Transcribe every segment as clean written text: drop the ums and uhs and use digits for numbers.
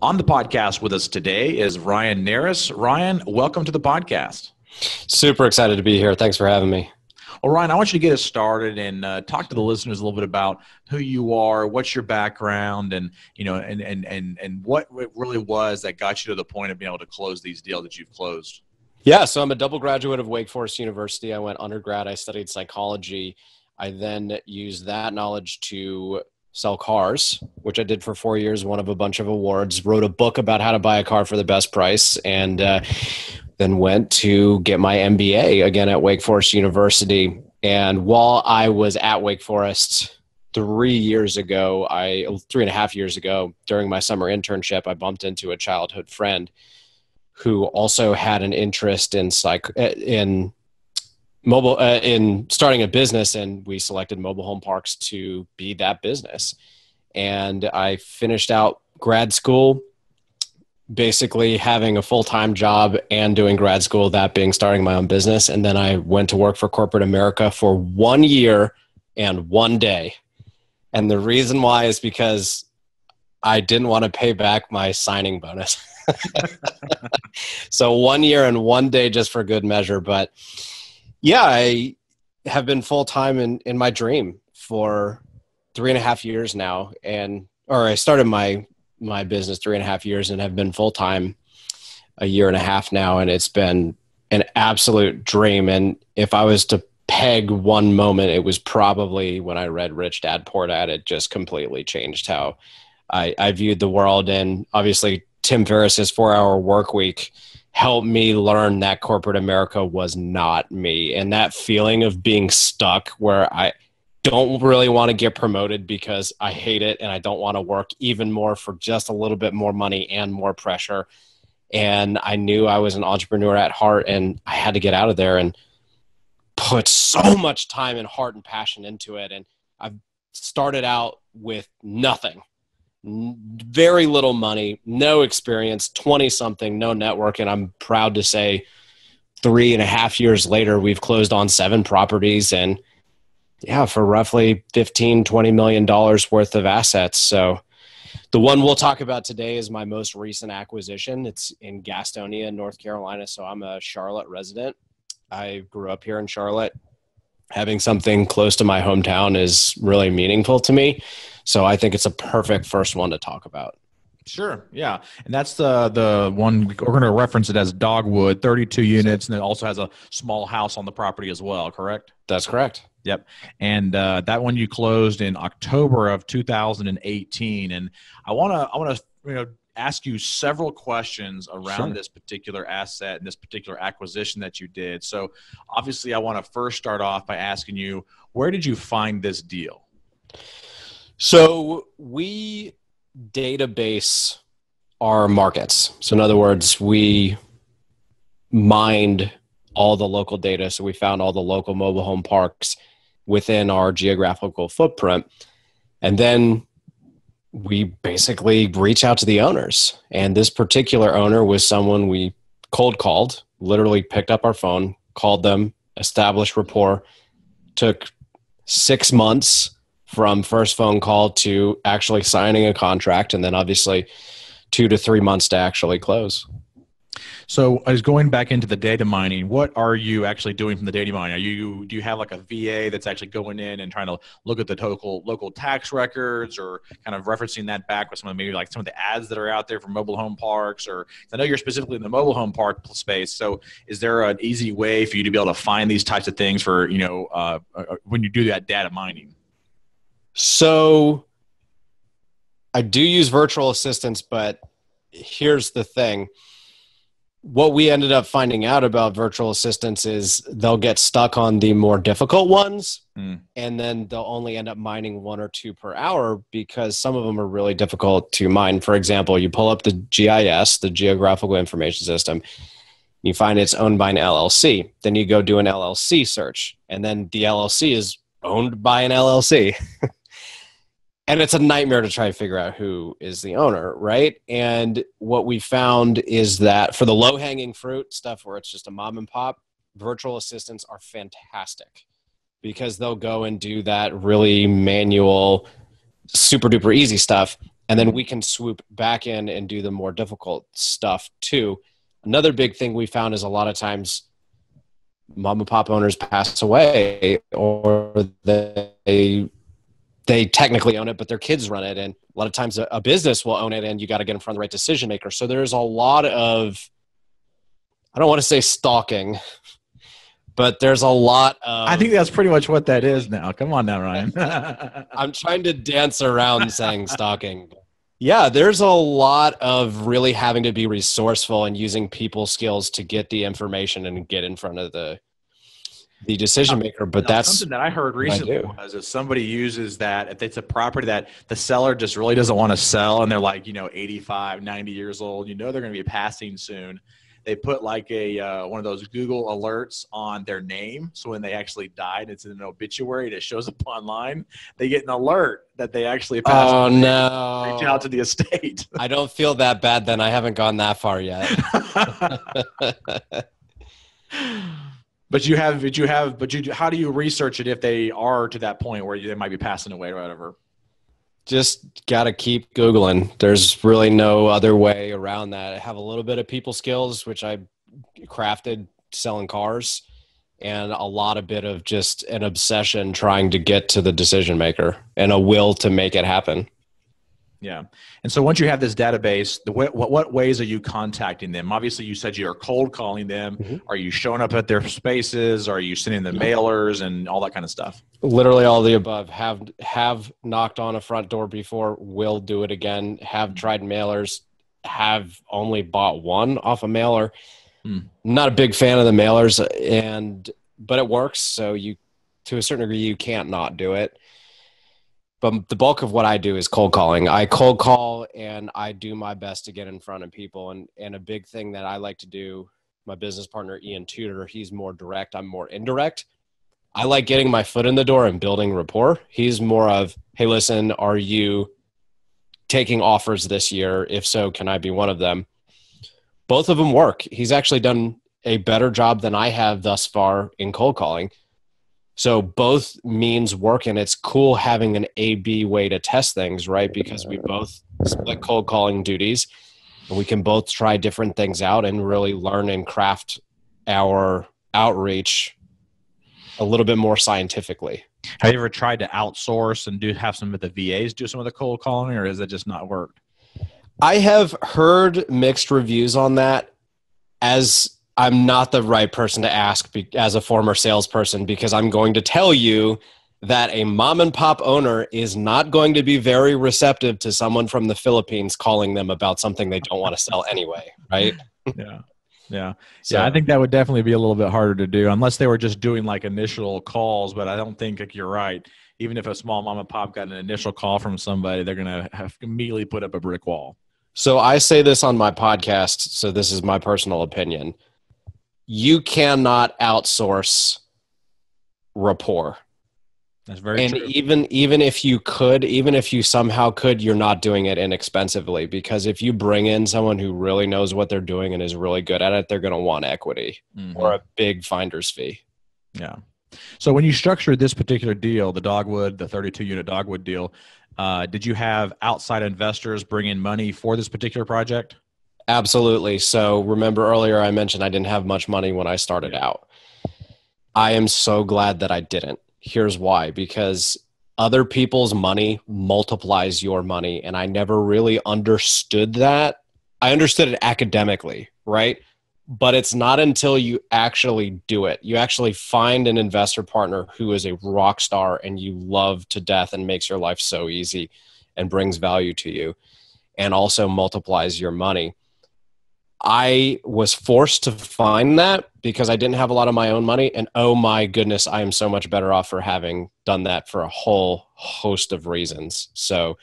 On the podcast with us today is Ryan Narus. Ryan, welcome to the podcast. Super excited to be here. Thanks for having me. Well, Ryan, I want you to get us started and talk to the listeners a little bit about who you are, what's your background, and what it really was that got you to the point of being able to close these deals that you've closed. Yeah, so I'm a double graduate of Wake Forest University. I went undergrad, I studied psychology. I then used that knowledge to sell cars, which I did for 4 years, won a bunch of awards, wrote a book about how to buy a car for the best price, and then went to get my MBA again at Wake Forest University. And while I was at Wake Forest 3.5 years ago, during my summer internship, I bumped into a childhood friend who also had an interest in in starting a business, and we selected mobile home parks to be that business. And I finished out grad school, basically having a full-time job and doing grad school, that being starting my own business. And then I went to work for corporate America for 1 year and 1 day. And the reason why is because I didn't want to pay back my signing bonus. So 1 year and 1 day just for good measure. But yeah, I have been full-time in my dream for 3.5 years now. Or I started my business 3.5 years and have been full-time 1.5 years now. And it's been an absolute dream. And if I was to peg one moment, it was probably when I read Rich Dad Poor Dad. It just completely changed how I viewed the world. And obviously Tim Ferriss's 4-Hour Work Week helped me learn that corporate America was not me. And that feeling of being stuck where I don't really want to get promoted because I hate it and I don't want to work even more for just a little bit more money and more pressure. And I knew I was an entrepreneur at heart and I had to get out of there and put so much time and heart and passion into it. And I've started out with nothing. Very little money, no experience, 20-something, no network. And I'm proud to say 3.5 years later, we've closed on 7 properties and for roughly $15-20 million worth of assets. So the one we'll talk about today is my most recent acquisition. It's in Gastonia, North Carolina. So I'm a Charlotte resident. I grew up here in Charlotte. Having something close to my hometown is really meaningful to me. So I think it's a perfect first one to talk about. Sure. Yeah. And that's the one we're going to reference it as Dogwood, 32 units. And it also has a small house on the property as well. Correct? That's correct. Yep. And that one you closed in October of 2018. And I want to, ask you several questions around this particular asset and this particular acquisition that you did. So obviously I want to first start off by asking you, where did you find this deal? So we database our markets. So in other words, we mined all the local data. So we found all the local mobile home parks within our geographical footprint. And then we basically reach out to the owners. And this particular owner was someone we cold called, literally picked up our phone, called them, established rapport, took 6 months from first phone call to actually signing a contract, and then obviously 2 to 3 months to actually close. So I was going back into the data mining. What are you actually doing from the data mining? Do you have like a VA that's actually going in and trying to look at the local tax records, or kind of referencing that back with some of the ads that are out there for mobile home parks? Or I know you're specifically in the mobile home park space. So is there an easy way for you to be able to find these types of things for, when you do that data mining? So I do use virtual assistants, but here's the thing. What we ended up finding out about virtual assistants is they'll get stuck on the more difficult ones, and then they'll only end up mining 1 or 2 per hour because some of them are really difficult to mine. For example, you pull up the GIS, the Geographical Information System, you find it's owned by an LLC. Then you go do an LLC search, and then the LLC is owned by an LLC. And it's a nightmare to try to figure out who is the owner, right? And what we found is that for the low-hanging fruit stuff where it's just a mom and pop, virtual assistants are fantastic because they'll go and do that really manual, super duper easy stuff. And then we can swoop back in and do the more difficult stuff too. Another big thing we found is a lot of times mom and pop owners pass away, or they technically own it, but their kids run it. And a lot of times a business will own it, and you got to get in front of the right decision maker. So there's a lot of, I don't want to say stalking, but there's a lot of... I think that's pretty much what that is now. Come on now, Ryan. I'm trying to dance around saying stalking. Yeah, there's a lot of really having to be resourceful and using people skills to get the information and get in front of the decision maker. But that's something that I heard recently was if somebody uses that, if it's a property that the seller just really doesn't want to sell and they're like, 85, 90 years old, they're going to be passing soon. They put like one of those Google alerts on their name. So when they actually died, it's in an obituary that shows up online. They get an alert that they actually passed. Oh, no. Reach out to the estate. I don't feel that bad then. I haven't gone that far yet. But how do you research it if they are to that point where they might be passing away or whatever? Just got to keep Googling. There's really no other way around that. I have a little bit of people skills, which I crafted selling cars, and a lot of bit of just an obsession trying to get to the decision maker and a will to make it happen. Yeah. And so once you have this database, what ways are you contacting them? Obviously, you said you're cold calling them. Mm-hmm. Are you showing up at their spaces? Are you sending them mailers and all that kind of stuff? Literally all the above. Have knocked on a front door before, will do it again. Have tried mailers, have only bought one off a mailer. Not a big fan of the mailers, but it works. So to a certain degree, you can't not do it. But the bulk of what I do is cold calling. I cold call and I do my best to get in front of people. And a big thing that I like to do, my business partner, Ian Tudor, he's more direct. I'm more indirect. I like getting my foot in the door and building rapport. He's more of, hey, listen, are you taking offers this year? If so, can I be one of them? Both of them work. He's actually done a better job than I have thus far in cold calling. So both means work, and it's cool having an A-B way to test things, right? Because we both split cold calling duties, and we can both try different things out and really learn and craft our outreach a little bit more scientifically. Have you ever tried to outsource and have some of the VAs do some of the cold calling, or has it just not worked? I have heard mixed reviews on that, as I'm not the right person to ask as a former salesperson, because I'm going to tell you that a mom and pop owner is not going to be very receptive to someone from the Philippines calling them about something they don't want to sell anyway, right? Yeah. I think that would definitely be a little bit harder to do unless they were just doing like initial calls. But I don't think you're right. Even if a small mom and pop got an initial call from somebody, they're going to have to immediately put up a brick wall. So I say this on my podcast, so this is my personal opinion. You cannot outsource rapport. That's very true. And even if you could, even if you somehow could, you're not doing it inexpensively, because if you bring in someone who really knows what they're doing and is really good at it, they're going to want equity or a big finder's fee. Yeah. So when you structured this particular deal, the 32-unit Dogwood deal, did you have outside investors bring in money for this particular project? Absolutely. So remember earlier I mentioned I didn't have much money when I started out. I am so glad that I didn't. Here's why. Because other people's money multiplies your money, and I never really understood that. I understood it academically, right? But it's not until you actually do it. You actually find an investor partner who is a rock star and you love to death and makes your life so easy and brings value to you and also multiplies your money. I was forced to find that because I didn't have a lot of my own money. And oh my goodness, I am so much better off for having done that for a whole host of reasons. So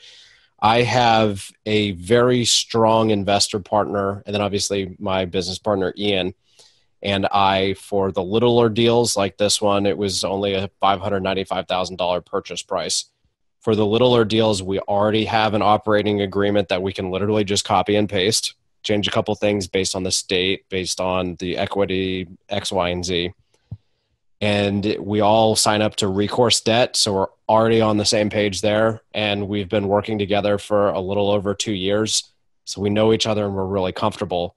I have a very strong investor partner, and then obviously my business partner, Ian. And for the littler deals like this one, it was only a $595,000 purchase price. For the littler deals, we already have an operating agreement that we can literally just copy and paste. Change a couple things based on the state, based on the equity, X, Y, and Z. and we all sign up to recourse debt. So we're already on the same page there. And we've been working together for a little over 2 years. So we know each other and we're really comfortable.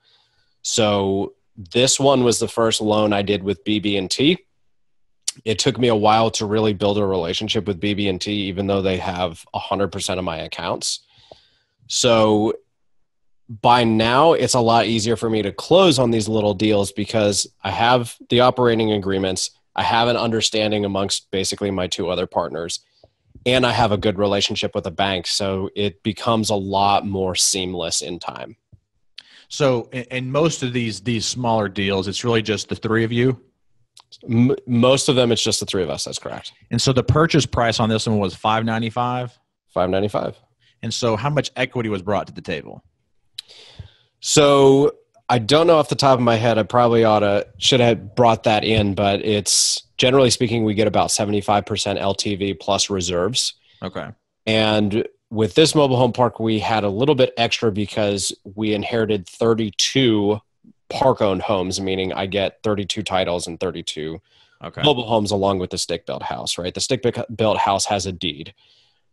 So this one was the first loan I did with BB&T. It took me a while to really build a relationship with BB&T, even though they have 100% of my accounts. So by now, it's a lot easier for me to close on these little deals because I have the operating agreements. I have an understanding amongst basically my 2 other partners, and I have a good relationship with a bank. So it becomes a lot more seamless in time. So in most of these smaller deals, it's really just the 3 of you? Most of them, it's just the 3 of us. That's correct. And so the purchase price on this one was $595? $595. And so how much equity was brought to the table? So I don't know off the top of my head. I probably should have brought that in, but it's generally speaking, we get about 75% LTV plus reserves. Okay. And with this mobile home park, we had a little bit extra because we inherited 32 park-owned homes, meaning I get 32 titles and 32 mobile homes along with the stick-built house, right? The stick-built house has a deed.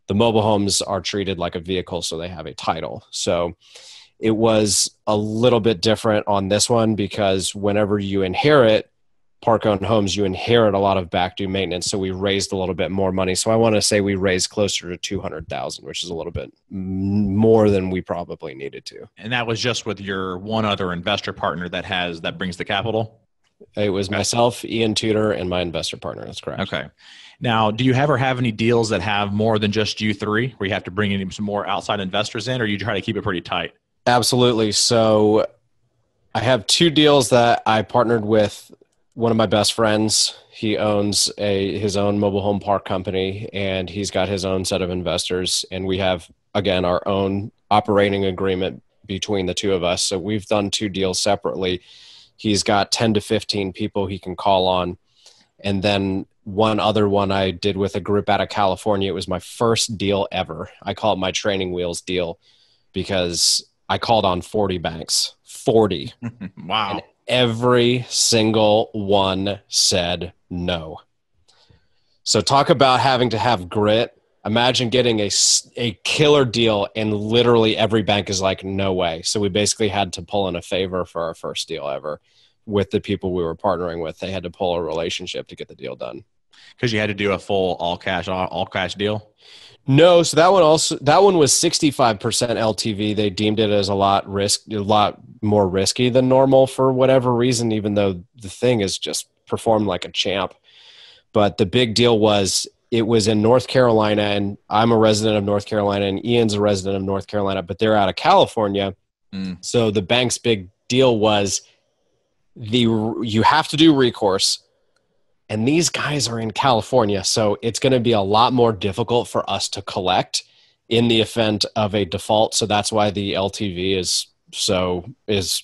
The mobile homes are treated like a vehicle, so they have a title. So it was a little bit different on this one because whenever you inherit park-owned homes, you inherit a lot of back due maintenance. So we raised a little bit more money. So I want to say we raised closer to $200,000, which is a little bit more than we probably needed to. And that was just with your one other investor partner that brings the capital? It was myself, Ian Tudor, and my investor partner. That's correct. Okay. Now, do you ever have any deals that have more than just you 3, where you have to bring in some more outside investors in, or you try to keep it pretty tight? Absolutely. So I have 2 deals that I partnered with one of my best friends. He owns his own mobile home park company, and he's got his own set of investors. And we have, again, our own operating agreement between the 2 of us. So we've done 2 deals separately. He's got 10 to 15 people he can call on. And then one other one I did with a group out of California. It was my first deal ever. I call it my training wheels deal because I called on 40 banks. 40. Wow. And every single one said no. So talk about having to have grit. Imagine getting a killer deal and literally every bank is like, no way. So we basically had to pull in a favor for our first deal ever with the people we were partnering with. They had to pull a relationship to get the deal done. Because you had to do a full all cash deal? No, so that one was 65% LTV. They deemed it as a lot more risky than normal for whatever reason, even though the thing is just performed like a champ. But the big deal was it was in North Carolina, and I'm a resident of North Carolina, and Ian's a resident of North Carolina, but they're out of California. So the bank's big deal was you have to do recourse. And these guys are in California, so it's going to be a lot more difficult for us to collect in the event of a default. So that's why the LTV is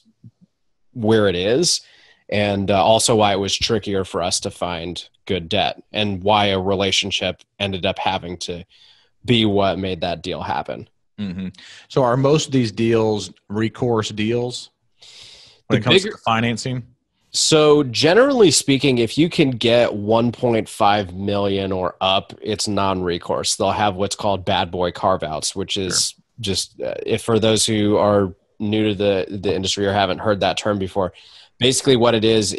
where it is, and also why it was trickier for us to find good debt, and why a relationship ended up having to be what made that deal happen. Mm-hmm. So are most of these deals recourse deals when it comes to financing? So generally speaking, if you can get 1.5 million or up, it's non-recourse. They'll have what's called bad boy carve-outs, which is just, if for those who are new to the industry or haven't heard that term before, basically what it is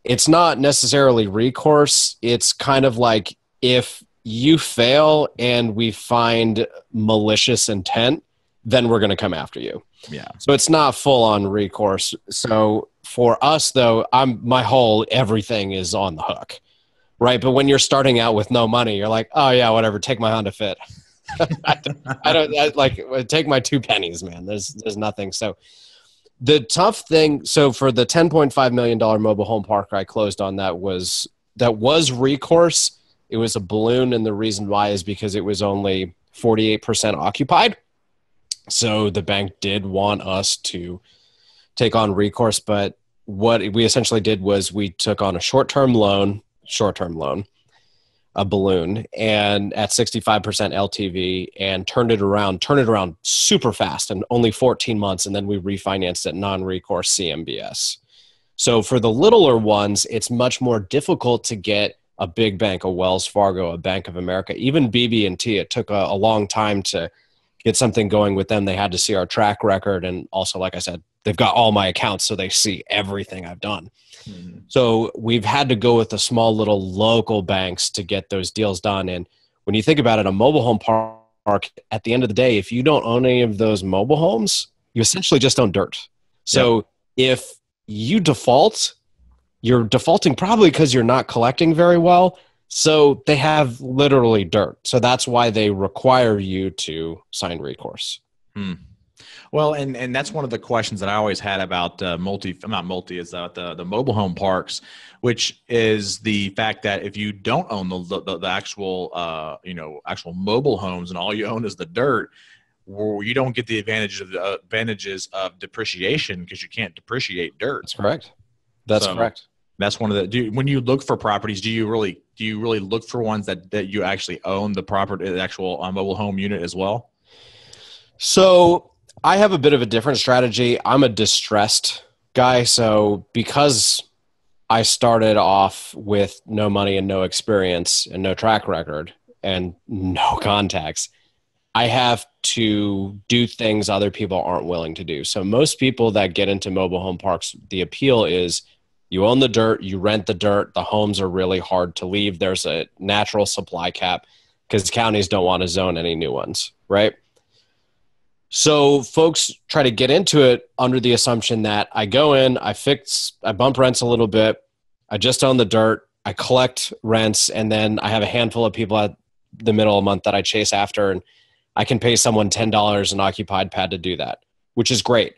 it's not necessarily recourse. It's kind of like if you fail and we find malicious intent, then we're going to come after you. Yeah. So it's not full on recourse. So for us though, everything is on the hook, right? But when you're starting out with no money, you're like, oh yeah, whatever, take my Honda Fit. I take my 2 pennies, man. There's nothing. So the tough thing, so for the $10.5 million mobile home park I closed on, that was recourse. It was a balloon. And the reason why is because it was only 48% occupied. So the bank did want us to take on recourse, but what we essentially did was we took on a short-term loan, a balloon, and at 65% LTV, and turned it around super fast in only 14 months. And then we refinanced it non-recourse CMBS. So for the littler ones, it's much more difficult to get a big bank, a Wells Fargo, a Bank of America, even BB&T. It took a long time to get something going with them. They had to see our track record. And also, like I said, they've got all my accounts, so they see everything I've done. Mm-hmm. So we've had to go with the small little local banks to get those deals done. And when you think about it, a mobile home park, at the end of the day, if you don't own any of those mobile homes, you essentially just own dirt. So if you default, you're defaulting probably because you're not collecting very well. So they have literally dirt. So that's why they require you to sign recourse. Well, and that's one of the questions that I always had about the mobile home parks, which is the fact that if you don't own the actual actual mobile homes and all you own is the dirt, well, you don't get the advantages of depreciation because you can't depreciate dirt. That's correct. That's correct. That's one of the. When you look for properties, do you really look for ones that you actually own the property, the actual mobile home unit as well? So I have a bit of a different strategy. I'm a distressed guy. So because I started off with no money and no experience and no track record and no contacts, I have to do things other people aren't willing to do. So most people that get into mobile home parks, the appeal is you own the dirt, you rent the dirt, the homes are really hard to leave. There's a natural supply cap because counties don't want to zone any new ones, right? So folks try to get into it under the assumption that I go in, I bump rents a little bit, I just own the dirt, I collect rents, and then I have a handful of people at the middle of the month that I chase after, and I can pay someone $10 an occupied pad to do that, which is great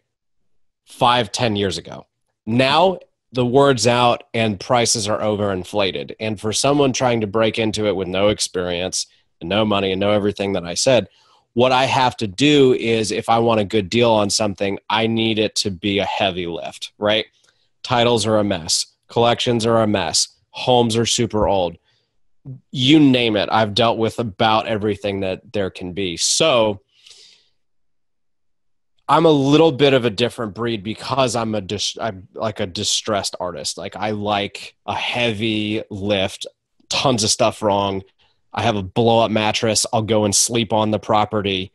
5-10 years ago. Now the word's out and prices are overinflated. And for someone trying to break into it with no experience and no money and no everything that I said, what I have to do is if I want a good deal on something, I need it to be a heavy lift, right? Titles are a mess. Collections are a mess. Homes are super old. You name it. I've dealt with about everything that there can be. So I'm a little bit of a different breed because I'm like a distressed artist. Like I like a heavy lift, tons of stuff wrong. I have a blow up mattress. I'll go and sleep on the property.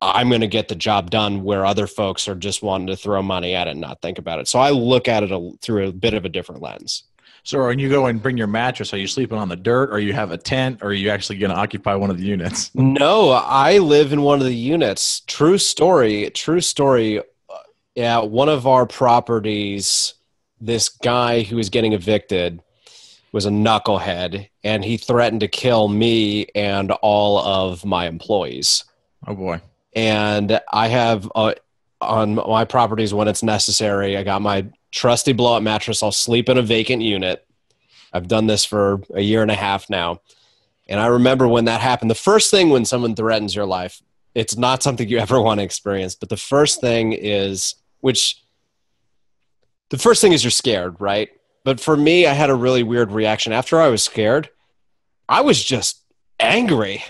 I'm going to get the job done where other folks are just wanting to throw money at it and not think about it. So I look at it through a bit of a different lens. So when you go and bring your mattress, are you sleeping on the dirt or you have a tent or are you actually going to occupy one of the units? No, I live in one of the units. True story. Yeah, one of our properties, this guy who was getting evicted was a knucklehead, and he threatened to kill me and all of my employees. Oh, boy. And I have on my properties when it's necessary, I got my trusty blow-up mattress. I'll sleep in a vacant unit. I've done this for 1.5 years now. And I remember when that happened, the first thing when someone threatens your life, it's not something you ever want to experience, but the first thing is you're scared, right? But for me, I had a really weird reaction. After I was scared, I was just angry.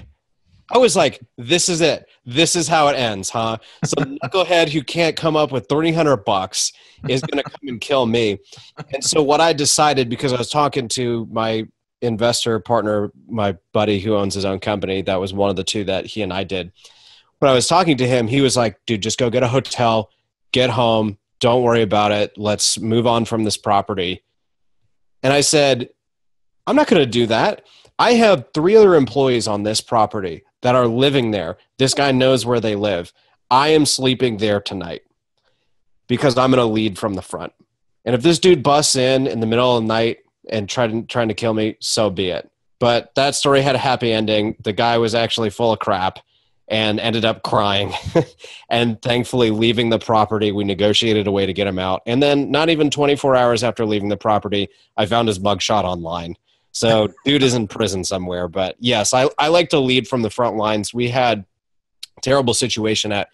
I was like, this is it. This is how it ends, huh? Some knucklehead who can't come up with $300 is going to come and kill me. And so what I decided, because I was talking to my investor partner, my buddy who owns his own company, that was one of the two that he and I did. When I was talking to him, he was like, dude, just go get a hotel, get home. Don't worry about it. Let's move on from this property. And I said, I'm not going to do that. I have 3 other employees on this property that are living there. This guy knows where they live. I am sleeping there tonight because I'm going to lead from the front. And if this dude busts in the middle of the night and trying to kill me, so be it. But that story had a happy ending. The guy was actually full of crap and ended up crying and thankfully leaving the property. We negotiated a way to get him out. And then not even 24 hours after leaving the property, I found his mugshot online. So dude is in prison somewhere. But yes, I like to lead from the front lines. We had a terrible situation at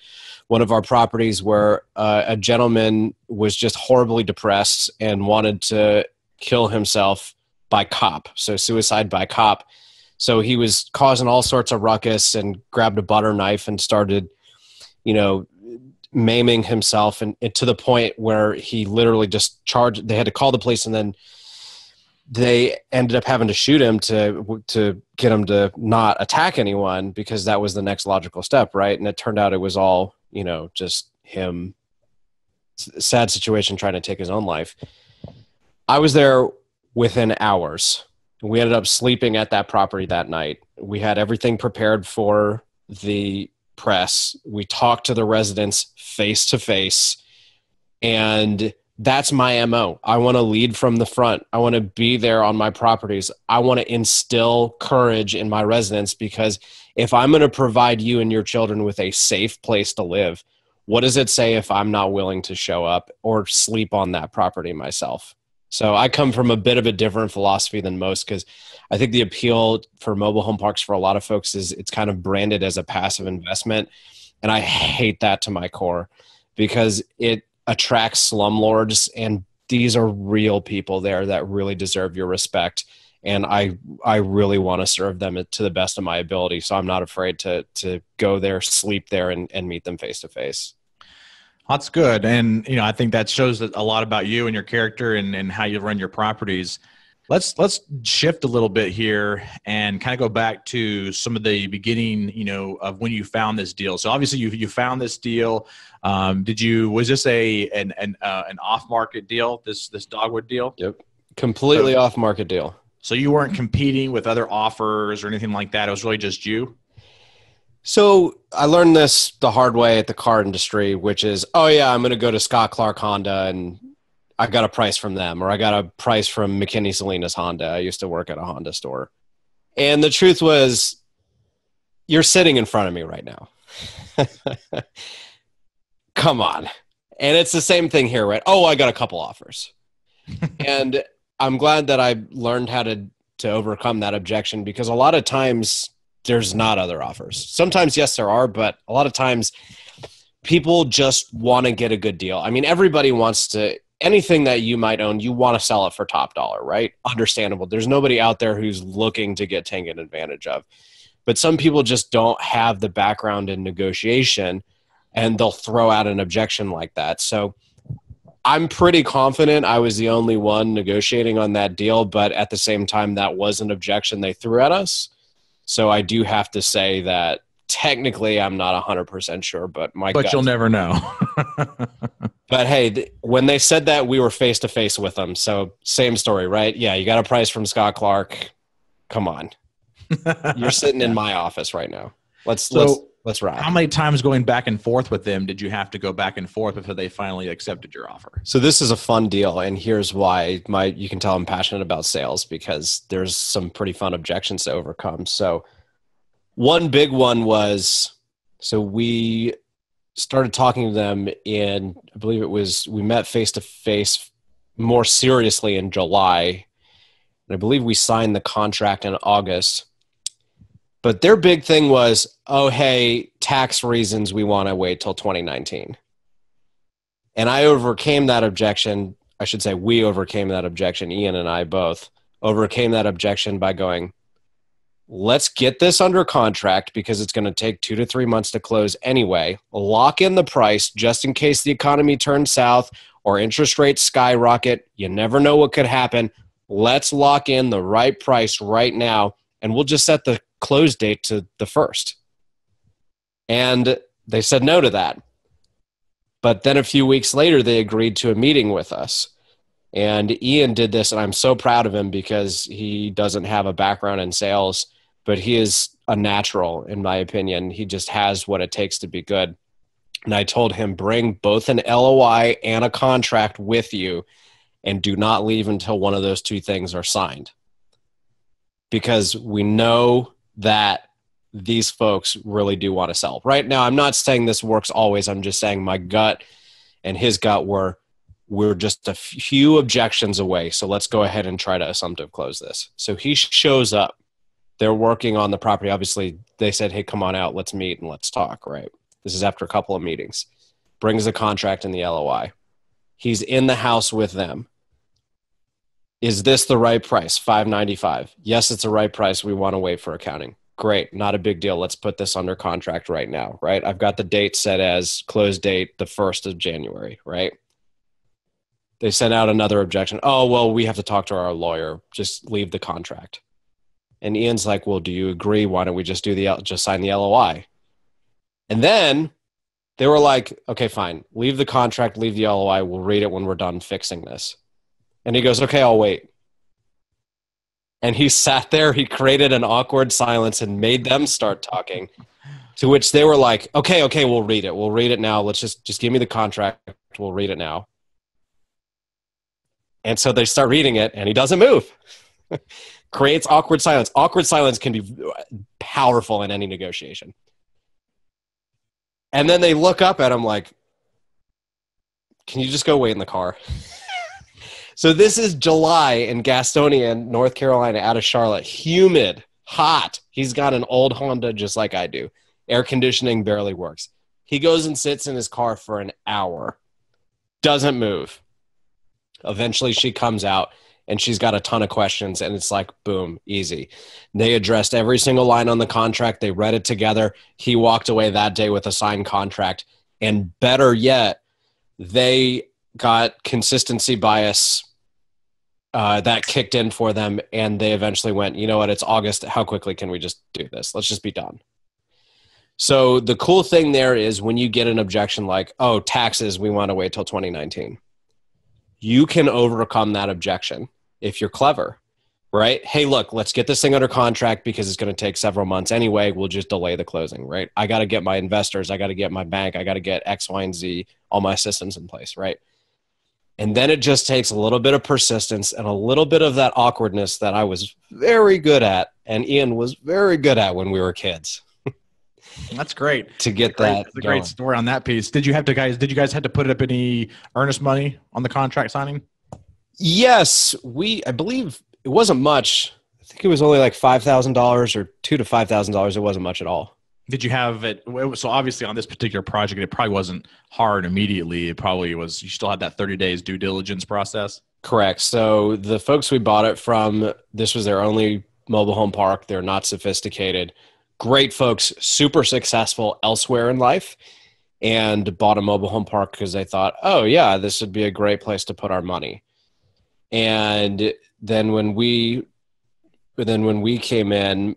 one of our properties where a gentleman was just horribly depressed and wanted to kill himself by cop. So suicide by cop. So he was causing all sorts of ruckus and grabbed a butter knife and started, maiming himself and to the point where he literally just charged. They had to call the police, and then they ended up having to shoot him to get him to not attack anyone, because that was the next logical step, right? And it turned out it was all, just him, sad situation, trying to take his own life. I was there within hours. We ended up sleeping at that property that night. We had everything prepared for the press. We talked to the residents face to face, and that's my MO. I want to lead from the front. I want to be there on my properties. I want to instill courage in my residents, because if I'm going to provide you and your children with a safe place to live, what does it say if I'm not willing to show up or sleep on that property myself? So I come from a bit of a different philosophy than most, because I think the appeal for mobile home parks for a lot of folks is it's kind of branded as a passive investment. And I hate that to my core, because it attracts slumlords, and these are real people there that really deserve your respect. And I really want to serve them to the best of my ability. So I'm not afraid to go there, sleep there, and meet them face to face. That's good. And, I think that shows a lot about you and your character and how you run your properties. Let's shift a little bit here and kind of go back to some of the beginning, of when you found this deal. So obviously you found this deal. Was this an off-market deal, this dogwood deal? Yep. Completely off-market deal. So you weren't competing with other offers or anything like that. It was really just you? So I learned this the hard way at the car industry, which is, I'm going to go to Scott Clark Honda and I got a price from them, or I got a price from McKinney Salinas Honda. I used to work at a Honda store. And the truth was, you're sitting in front of me right now. Come on. And it's the same thing here, right? I got a couple offers. And I'm glad that I learned how to overcome that objection, because a lot of times there's not other offers. Sometimes, yes, there are, but a lot of times people just want to get a good deal. I mean, everybody wants to, anything that you might own, you want to sell it for top dollar, right? Understandable. There's nobody out there who's looking to get taken advantage of. But some people just don't have the background in negotiation, and they'll throw out an objection like that. So I'm pretty confident I was the only one negotiating on that deal, but at the same time, that was an objection they threw at us. So I do have to say that technically I'm not 100% sure, but you'll never know. But hey, when they said that, we were face to face with them. So same story, right? Yeah, you got a price from Scott Clark. Come on. You're sitting in my office right now. Let's rock. How many times going back and forth with them did you have to go back and forth before they finally accepted your offer? So this is a fun deal, and here's why. You can tell I'm passionate about sales, because there's some pretty fun objections to overcome. So one big one was, we started talking to them in, I believe we met face to face more seriously in July. And I believe we signed the contract in August. But their big thing was, hey, tax reasons, we want to wait till 2019. And I overcame that objection. I should say we overcame that objection. Ian and I both overcame that objection by going, let's get this under contract, because it's going to take 2 to 3 months to close anyway. Lock in the price just in case the economy turns south or interest rates skyrocket. You never know what could happen. Let's lock in the right price right now, and we'll just set the close date to the 1st. And they said no to that. But then a few weeks later, they agreed to a meeting with us. And Ian did this, and I'm so proud of him, because he doesn't have a background in sales, but he is a natural, in my opinion. He just has what it takes to be good. And I told him, bring both an LOI and a contract with you, and do not leave until one of those two things are signed. Because we know that these folks really do want to sell. Right now, I'm not saying this works always. I'm just saying my gut and his gut we're just a few objections away. So let's go ahead and try to assumptive close this. So he shows up. They're working on the property. Obviously, they said, hey, come on out. Let's meet and let's talk, right? This is after a couple of meetings. Brings the contract and the LOI. He's in the house with them. Is this the right price? $595. Yes, it's the right price. We want to wait for accounting. Great, not a big deal. Let's put this under contract right now, right? I've got the date set as close date the 1st of January, right? They sent out another objection. Oh, well, we have to talk to our lawyer. Just leave the contract. And Ian's like, well, do you agree? Why don't we just just sign the LOI? And then they were like, okay, fine. Leave the contract, leave the LOI. We'll read it when we're done fixing this. And he goes, okay, I'll wait. And he sat there, he created an awkward silence and made them start talking, to which they were like, okay, we'll read it. We'll read it now. Let's just give me the contract. We'll read it now. And so they start reading it, and he doesn't move. Creates awkward silence. Awkward silence can be powerful in any negotiation. And then they look up at him like, can you just go wait in the car? So this is July in Gastonia, North Carolina, out of Charlotte. Humid, hot. He's got an old Honda just like I do. Air conditioning barely works. He goes and sits in his car for an hour. Doesn't move. Eventually she comes out and she's got a ton of questions, and it's like, boom, easy. They addressed every single line on the contract. They read it together. He walked away that day with a signed contract. And better yet, they got consistency bias that kicked in for them, and they eventually went, you know what, it's August. How quickly can we just do this? Let's just be done. So the cool thing there is when you get an objection like, oh, taxes, we want to wait till 2019. You can overcome that objection if you're clever, right? Hey, look, let's get this thing under contract because it's going to take several months anyway. We'll just delay the closing, right? I got to get my investors. I got to get my bank. I got to get X, Y, and Z, all my systems in place, right? And then it just takes a little bit of persistence and a little bit of that awkwardness that I was very good at and Ian was very good at when we were kids. That's great. To get that. That's a great story on that piece. Did you guys had to put up any earnest money on the contract signing? Yes, I believe it wasn't much. I think it was only like $5,000 or $2,000 to $5,000. It wasn't much at all. Did you have it? So obviously on this particular project, it probably wasn't hard immediately. It probably was, you still had that 30 days due diligence process. Correct. So the folks we bought it from, this was their only mobile home park. They're not sophisticated. Great folks, super successful elsewhere in life, and bought a mobile home park because they thought, oh yeah, this would be a great place to put our money. And then when we came in,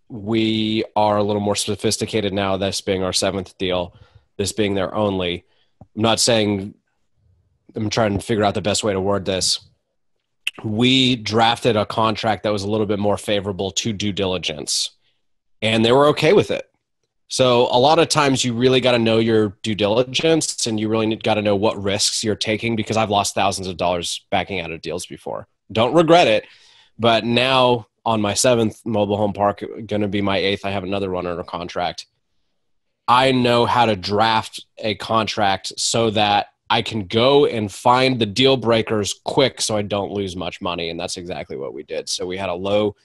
we are a little more sophisticated now, this being our 7th deal, this being their only. I'm not saying, I'm trying to figure out the best way to word this. We drafted a contract that was a little bit more favorable to due diligence, and they were okay with it. So a lot of times you really got to know your due diligence, and you really got to know what risks you're taking, because I've lost thousands of dollars backing out of deals before. Don't regret it. But now on my 7th mobile home park, going to be my 8th, I have another one under contract. I know how to draft a contract so that I can go and find the deal breakers quick so I don't lose much money. And that's exactly what we did. So we had a low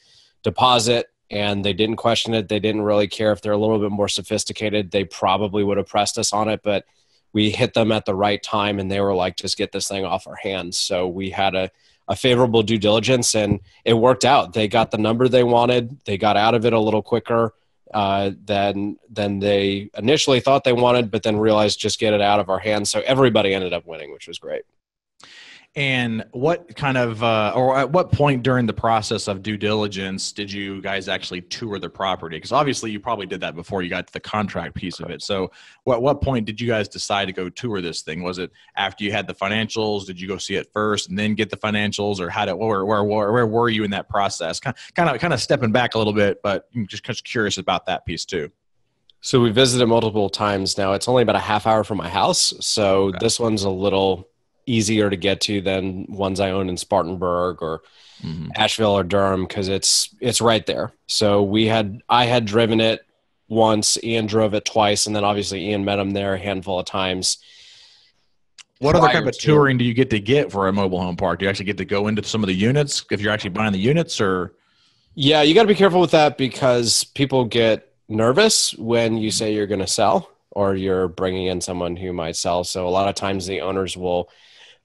deposit, and they didn't question it. They didn't really care. If they're a little bit more sophisticated, they probably would have pressed us on it, but we hit them at the right time, and they were like, just get this thing off our hands. So we had a favorable due diligence, and it worked out. They got the number they wanted. They got out of it a little quicker than they initially thought they wanted, but then realized just get it out of our hands. So everybody ended up winning, which was great. And what kind of, or at what point during the process of due diligence did you guys actually tour the property? Because obviously you probably did that before you got to the contract piece of it. So what point did you guys decide to go tour this thing? Was it after you had the financials? Did you go see it first and then get the financials, or where were you in that process? Kind of stepping back a little bit, but just curious about that piece too. So we visited multiple times now. It's only about a half hour from my house. So okay. This one's a little easier to get to than ones I own in Spartanburg or Asheville or Durham, because it's right there. So I had driven it once, Ian drove it twice, and then obviously Ian met him there a handful of times. What other type of touring do you get for a mobile home park? Do you actually get to go into some of the units if you're actually buying the units, or? Yeah, you got to be careful with that, because people get nervous when you say you're going to sell or you're bringing in someone who might sell. So a lot of times the owners will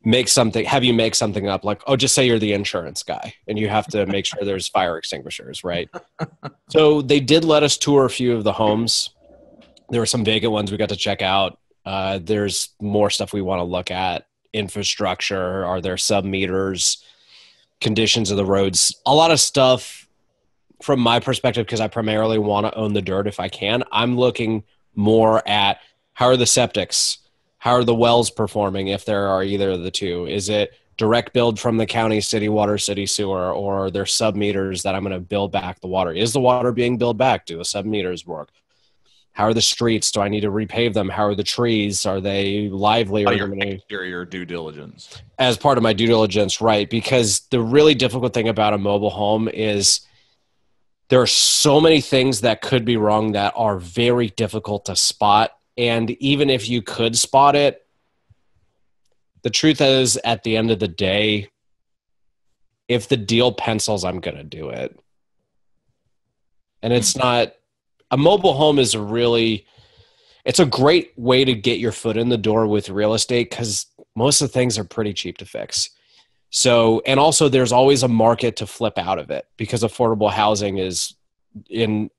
have you make something up like, oh, just say you're the insurance guy and you have to make sure there's fire extinguishers, right? So they did let us tour a few of the homes. There were some vacant ones we got to check out. There's more stuff we want to look at. Infrastructure, are there sub-meters, conditions of the roads, a lot of stuff from my perspective, because I primarily want to own the dirt if I can. I'm looking more at how are the septics, how are the wells performing if there are either of the two? Is it direct build from the county, city water, city sewer, or are there sub-meters that I'm going to build back the water? Is the water being built back? Do the sub-meters work? How are the streets? Do I need to repave them? How are the trees? Are they lively? Or your exterior due diligence. As part of my due diligence, right? Because the really difficult thing about a mobile home is there are so many things that could be wrong that are very difficult to spot. And even if you could spot it, the truth is, at the end of the day, if the deal pencils, I'm going to do it. And it's not... A mobile home is it's a great way to get your foot in the door with real estate because most of the things are pretty cheap to fix. So, and also there's always a market to flip out of it because affordable housing is in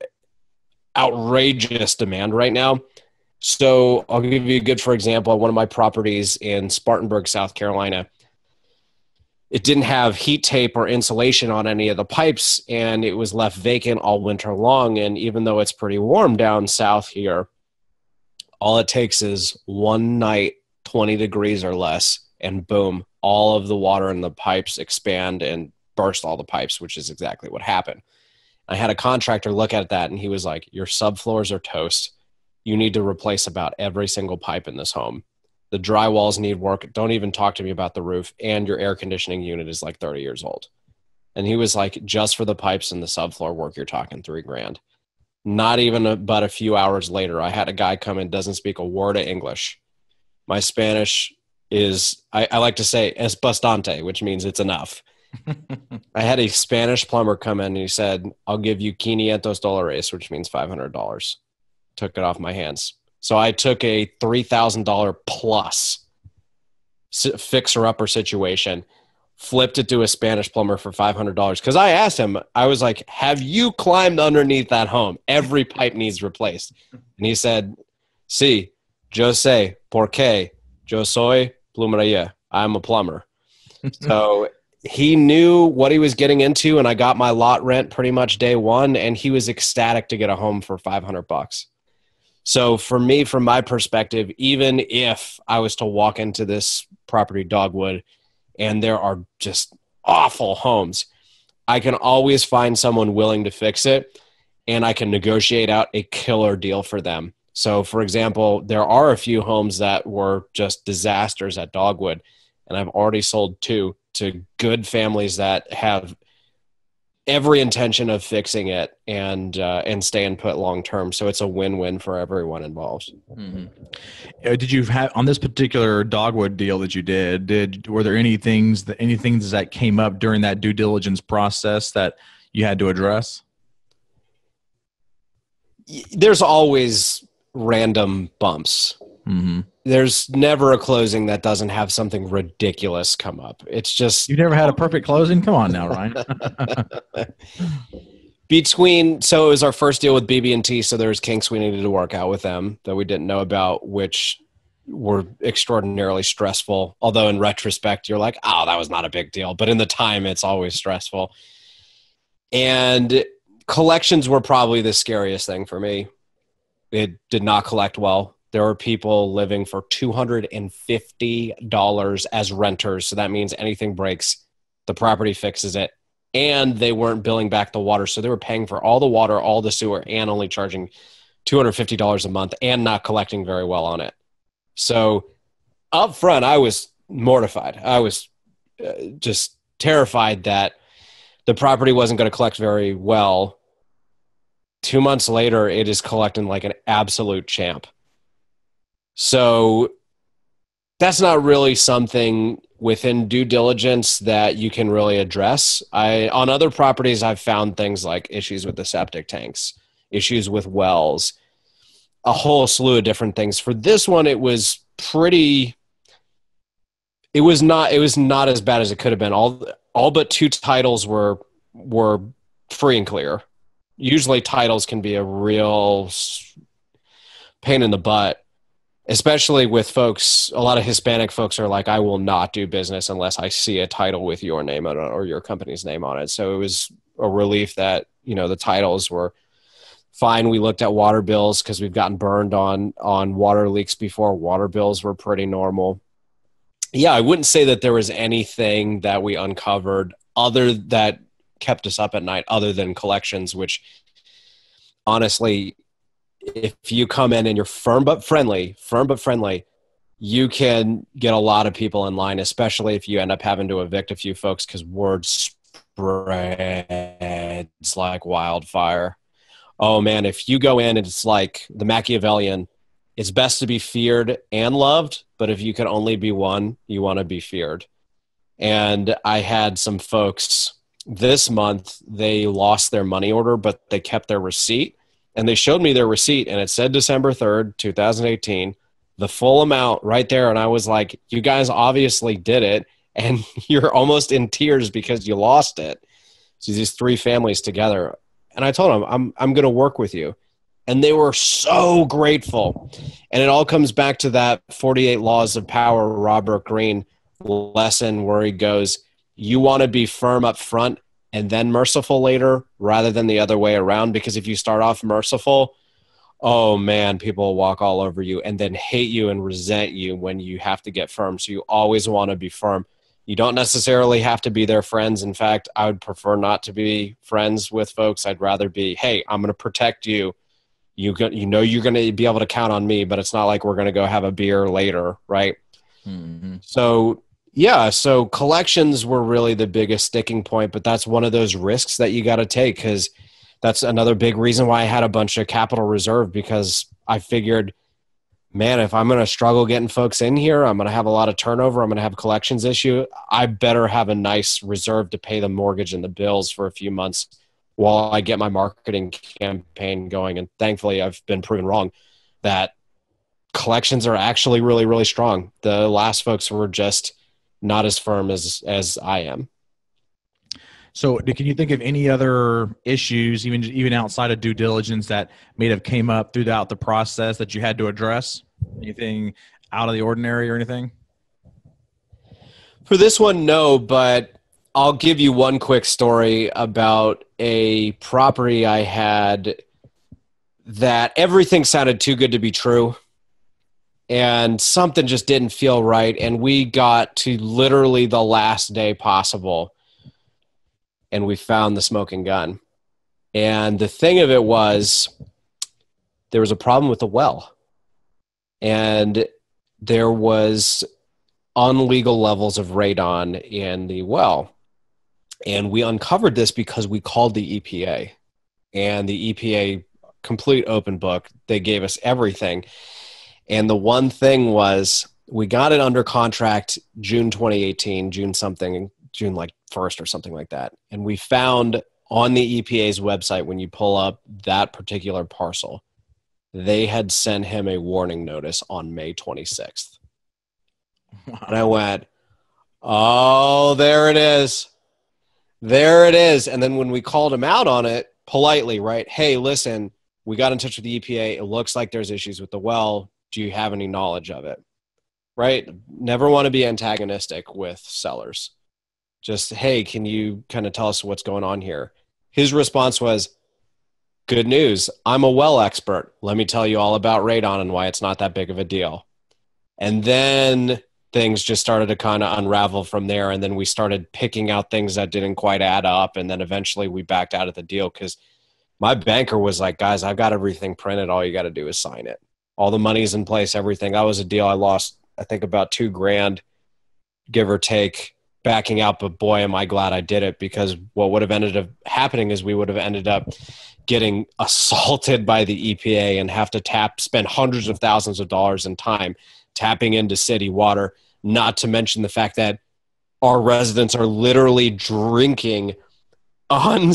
outrageous demand right now. So I'll give you a good, for example, one of my properties in Spartanburg, South Carolina. It didn't have heat tape or insulation on any of the pipes, and it was left vacant all winter long. And even though it's pretty warm down south here, all it takes is one night, 20 degrees or less, and boom, all of the water in the pipes expand and burst all the pipes, which is exactly what happened. I had a contractor look at that, and he was like, your subfloors are toast. You need to replace about every single pipe in this home. The drywalls need work. Don't even talk to me about the roof. And your air conditioning unit is like 30 years old. And he was like, just for the pipes and the subfloor work, you're talking $3,000. Not even but a few hours later, I had a guy come in, doesn't speak a word of English. My Spanish is, I like to say, es bastante, which means it's enough. I had a Spanish plumber come in and he said, I'll give you $500, which means $500. Took it off my hands. So I took a $3,000 plus fixer-upper situation, flipped it to a Spanish plumber for $500. Because I asked him, I was like, have you climbed underneath that home? Every pipe needs replaced. And he said, sí, yo sé, porque yo soy plumería. I'm a plumber. So he knew what he was getting into, and I got my lot rent pretty much day one, and he was ecstatic to get a home for $500. So for me, from my perspective, even if I was to walk into this property, Dogwood, and there are just awful homes, I can always find someone willing to fix it, and I can negotiate out a killer deal for them. So, for example, there are a few homes that were just disasters at Dogwood, and I've already sold 2 to good families that have every intention of fixing it and staying put long term. So it's a win-win for everyone involved. Mm-hmm. Did you have on this particular Dogwood deal that you were there any things that came up during that due diligence process that you had to address? There's always random bumps. Mm-hmm. There's never a closing that doesn't have something ridiculous come up. It's just... You've never had a perfect closing? Come on now, Ryan. So it was our first deal with BB&T, so there's kinks we needed to work out with them that we didn't know about, which were extraordinarily stressful. Although in retrospect, you're like, oh, that was not a big deal. But in the time, it's always stressful. And collections were probably the scariest thing for me. It did not collect well. There were people living for $250 as renters. So that means anything breaks, the property fixes it. And they weren't billing back the water. So they were paying for all the water, all the sewer, and only charging $250 a month and not collecting very well on it. So up front, I was mortified. I was just terrified that the property wasn't going to collect very well. 2 months later, it is collecting like an absolute champ. So that's not really something within due diligence that you can really address. On other properties, I've found things like issues with the septic tanks, issues with wells, a whole slew of different things. For this one, it was pretty It was not as bad as it could have been. All but 2 titles were free and clear. Usually titles can be a real pain in the butt, especially with folks. A lot of Hispanic folks are like, I will not do business unless I see a title with your name on it or your company's name on it. So it was a relief that, the titles were fine. We looked at water bills because we've gotten burned on water leaks before. Water bills were pretty normal. Yeah, I wouldn't say that there was anything that we uncovered that kept us up at night other than collections, which honestly, if you come in and you're firm but friendly, you can get a lot of people in line, especially if you end up having to evict a few folks because word spreads like wildfire. Oh man, if you go in and it's like the Machiavellian, it's best to be feared and loved, but if you can only be one, you want to be feared. And I had some folks this month, they lost their money order, but they kept their receipt. And they showed me their receipt, and it said December 3rd, 2018, the full amount right there. And I was like, you guys obviously did it, and you're almost in tears because you lost it. So these 3 families together. And I told them, I'm going to work with you. And they were so grateful. And it all comes back to that 48 Laws of Power, Robert Greene lesson where he goes, you want to be firm up front and then merciful later rather than the other way around. Because if you start off merciful, oh man, people will walk all over you and then hate you and resent you when you have to get firm. So you always want to be firm. You don't necessarily have to be their friends. In fact, I would prefer not to be friends with folks. I'd rather be, hey, I'm going to protect you. You're going to be able to count on me, but it's not like we're going to go have a beer later, right? Mm-hmm. So, yeah, so collections were really the biggest sticking point, but that's one of those risks that you got to take because that's another big reason why I had a bunch of capital reserve because I figured, man, if I'm going to struggle getting folks in here, I'm going to have a lot of turnover, I'm going to have a collections issue, I better have a nice reserve to pay the mortgage and the bills for a few months while I get my marketing campaign going. And thankfully, I've been proven wrong that collections are actually really, really strong. The last folks were just not as firm as I am. So can you think of any other issues, even outside of due diligence, that may have came up throughout the process that you had to address? Anything out of the ordinary or anything? For this one, no, but I'll give you one quick story about a property I had that everything sounded too good to be true. And something just didn't feel right. And we got to literally the last day possible. And we found the smoking gun. And the thing of it was, there was a problem with the well. And there was unlegal levels of radon in the well. And we uncovered this because we called the EPA. And the EPA, complete open book, they gave us everything. And the one thing was, we got it under contract June 2018, June like 1st or something like that. And we found on the EPA's website, when you pull up that particular parcel, they had sent him a warning notice on May 26th. Wow. And I went, oh, there it is. There it is. And then when we called him out on it politely, right? Hey, listen, we got in touch with the EPA. It looks like there's issues with the well. Do you have any knowledge of it? Right? Never want to be antagonistic with sellers. Just, hey, can you kind of tell us what's going on here? His response was, good news. I'm a well expert. Let me tell you all about radon and why it's not that big of a deal. And then things just started to kind of unravel from there. And then we started picking out things that didn't quite add up. And then eventually we backed out of the deal because my banker was like, guys, I've got everything printed. All you got to do is sign it. All the money's in place, everything. That was a deal I lost, I think, about $2,000, give or take, backing out. But boy, am I glad I did it, because what would have ended up happening is we would have ended up getting assaulted by the EPA and have to spend hundreds of thousands of dollars in time tapping into city water, not to mention the fact that our residents are literally drinking on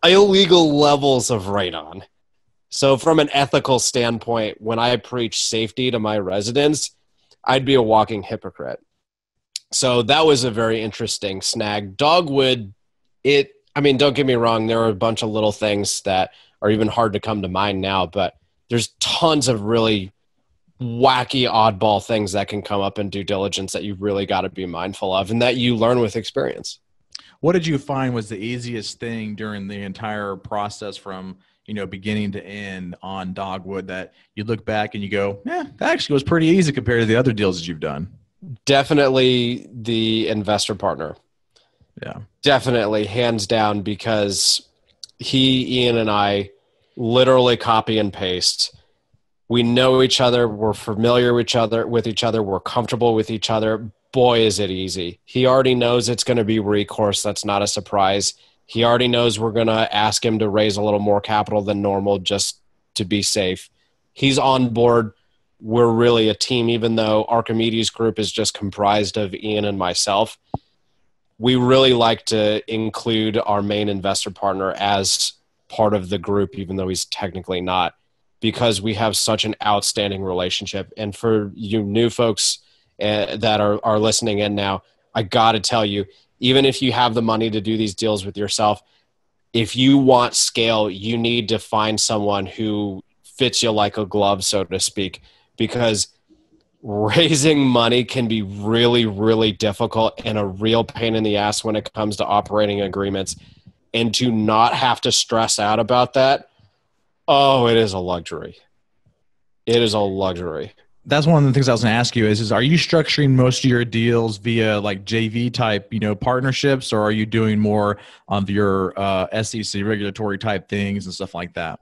illegal levels of radon. So from an ethical standpoint, when I preach safety to my residents, I'd be a walking hypocrite. So that was a very interesting snag. Dogwood, don't get me wrong, there are a bunch of little things that are even hard to come to mind now, but there's tons of really wacky, oddball things that can come up in due diligence that you really got to be mindful of and that you learn with experience. What did you find was the easiest thing during the entire process from, beginning to end on Dogwood that you look back and you go, yeah, that actually was pretty easy compared to the other deals that you've done? Definitely the investor partner. Yeah. Definitely, hands down, because Ian and I literally copy and paste. We know each other. We're familiar with each other. We're comfortable with each other. Boy, is it easy. He already knows it's going to be recourse. That's not a surprise. He already knows we're going to ask him to raise a little more capital than normal just to be safe. He's on board. We're really a team, even though Archimedes Group is just comprised of Ian and myself. We really like to include our main investor partner as part of the group, even though he's technically not, because we have such an outstanding relationship. And for you new folks that are listening in now, I got to tell you, even if you have the money to do these deals with yourself, if you want scale, you need to find someone who fits you like a glove, so to speak, because raising money can be really, really difficult and a real pain in the ass when it comes to operating agreements. And to not have to stress out about that, oh, it is a luxury. It is a luxury. That's one of the things I was going to ask you is are you structuring most of your deals via like JV type, partnerships, or are you doing more of your SEC regulatory type things and stuff like that?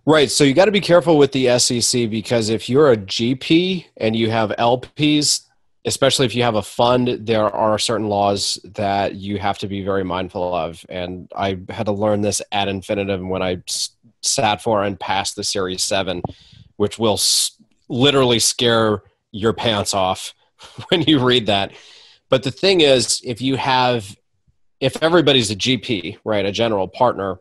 Right. So you got to be careful with the SEC, because if you're a GP and you have LPs, especially if you have a fund, there are certain laws that you have to be very mindful of. And I had to learn this ad infinitum when I sat for and passed the Series 7, which will literally scare your pants off when you read that. But the thing is, if everybody's a GP, right, a general partner,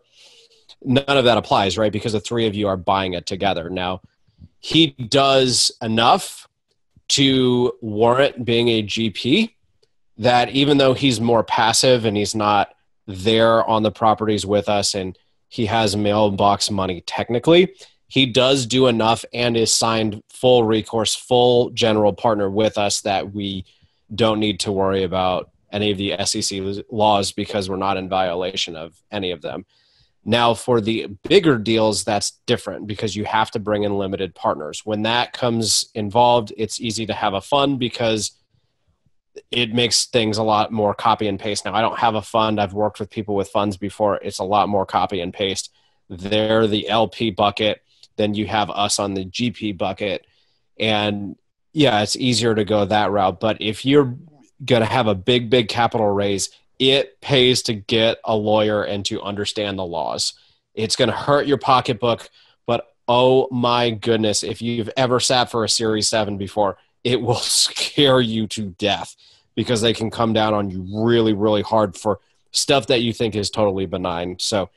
none of that applies, right? Because the three of you are buying it together. Now, he does enough to warrant being a GP that even though he's more passive and he's not there on the properties with us and he has mailbox money technically, he does do enough and is signed full recourse, full general partner with us that we don't need to worry about any of the SEC laws because we're not in violation of any of them. Now, for the bigger deals, that's different because you have to bring in limited partners. When that comes involved, it's easy to have a fund because it makes things a lot more copy and paste. Now, I don't have a fund. I've worked with people with funds before. It's a lot more copy and paste. They're the LP bucket. Then you have us on the GP bucket. And yeah, it's easier to go that route. But if you're going to have a big capital raise, it pays to get a lawyer and to understand the laws. It's going to hurt your pocketbook, but oh my goodness, if you've ever sat for a Series 7 before, it will scare you to death because they can come down on you really, really hard for stuff that you think is totally benign. So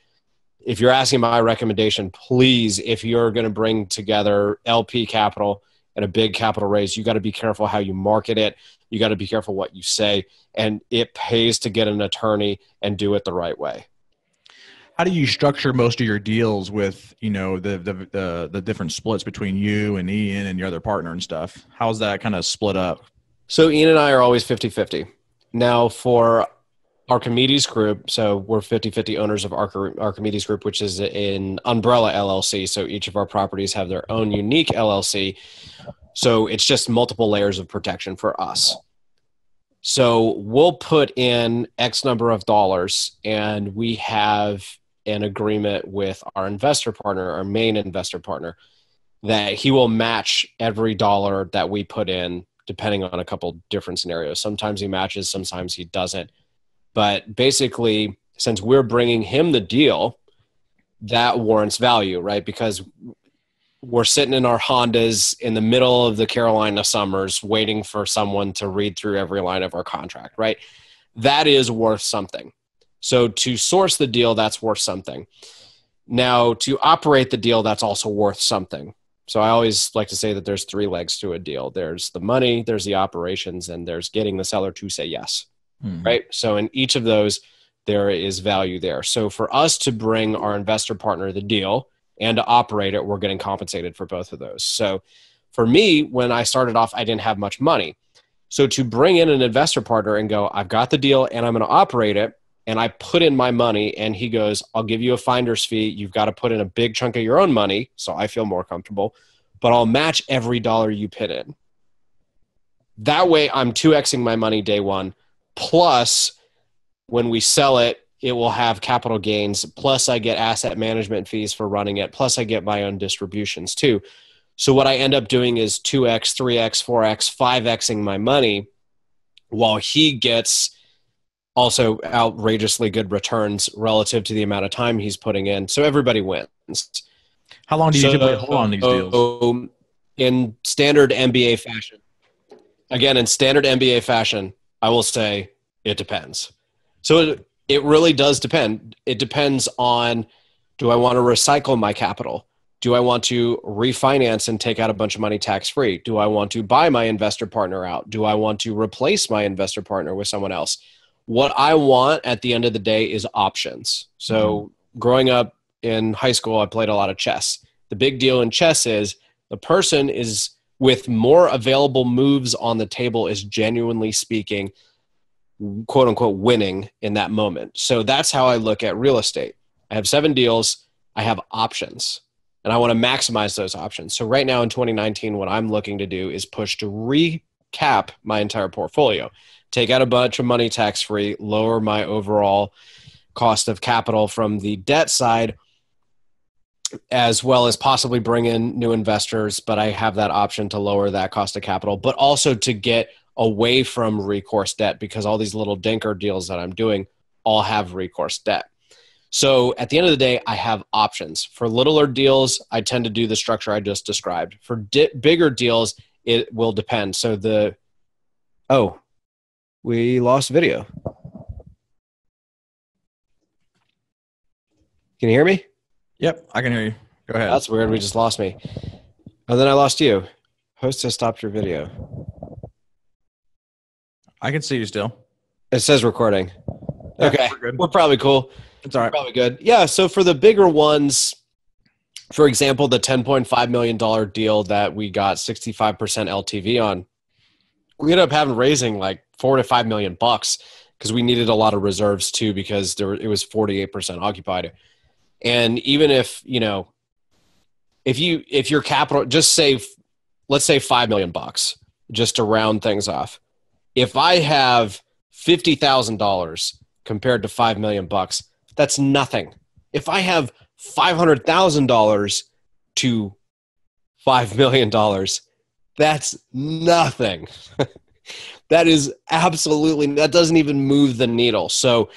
if you're asking my recommendation, please, if you're going to bring together LP capital and a big capital raise, you got to be careful how you market it. You got to be careful what you say, and it pays to get an attorney and do it the right way. How do you structure most of your deals with, the different splits between you and Ian and your other partner and stuff? How's that kind of split up? So Ian and I are always 50-50. Now for Archimedes Group, so we're 50-50 owners of Archimedes Group, which is an umbrella LLC. So each of our properties have their own unique LLC. So it's just multiple layers of protection for us. So we'll put in X number of dollars, and we have an agreement with our investor partner, our main investor partner, that he will match every dollar that we put in, depending on a couple different scenarios. Sometimes he matches, sometimes he doesn't. But basically, since we're bringing him the deal, that warrants value, right? Because we're sitting in our Hondas in the middle of the Carolina summers waiting for someone to read through every line of our contract, right? That is worth something. So to source the deal, that's worth something. Now, to operate the deal, that's also worth something. So I always like to say that there's 3 legs to a deal. There's the money, there's the operations, and there's getting the seller to say yes, right? So in each of those, there is value there. So for us to bring our investor partner the deal and to operate it, we're getting compensated for both of those. So for me, when I started off, I didn't have much money. So to bring in an investor partner and go, I've got the deal and I'm going to operate it, and I put in my money, and he goes, I'll give you a finder's fee. You've got to put in a big chunk of your own money, so I feel more comfortable, but I'll match every dollar you put in. That way I'm 2xing my money day one, plus when we sell it, it will have capital gains, plus I get asset management fees for running it, plus I get my own distributions too. So what I end up doing is 2x, 3x, 4x, 5xing my money, while he gets also outrageously good returns relative to the amount of time he's putting in. So everybody wins. How long do you typically hold on these deals? In standard MBA fashion, I will say it depends. So it really does depend. It depends on, do I want to recycle my capital? Do I want to refinance and take out a bunch of money tax-free? Do I want to buy my investor partner out? Do I want to replace my investor partner with someone else? What I want at the end of the day is options. So growing up in high school, I played a lot of chess. The big deal in chess is the person is with more available moves on the table is genuinely speaking, quote unquote, winning in that moment. So that's how I look at real estate. I have 7 deals. I have options, and I want to maximize those options. So right now in 2019, what I'm looking to do is push to recap my entire portfolio, take out a bunch of money tax-free, lower my overall cost of capital from the debt side, as well as possibly bring in new investors. But I have that option to lower that cost of capital, but also to get away from recourse debt, because all these little dinker deals that I'm doing all have recourse debt. So at the end of the day, I have options. For littler deals, I tend to do the structure I just described. For bigger deals, it will depend. So we lost video. Can you hear me? Yep, I can hear you. Go ahead. That's weird. We just lost me. And then I lost you. Host has stopped your video. I can see you still. It says recording. Yeah, okay. we're good. We're probably cool. It's all right. Probably good. Yeah. So for the bigger ones, for example, the $10.5 million deal that we got 65% LTV on, we ended up raising like $4 to $5 million because we needed a lot of reserves too, because it was 48% occupied. And even if, if your capital, let's say $5 million, just to round things off. If I have $50,000 compared to $5 million, that's nothing. If I have $500,000 to $5 million, that's nothing. That doesn't even move the needle. So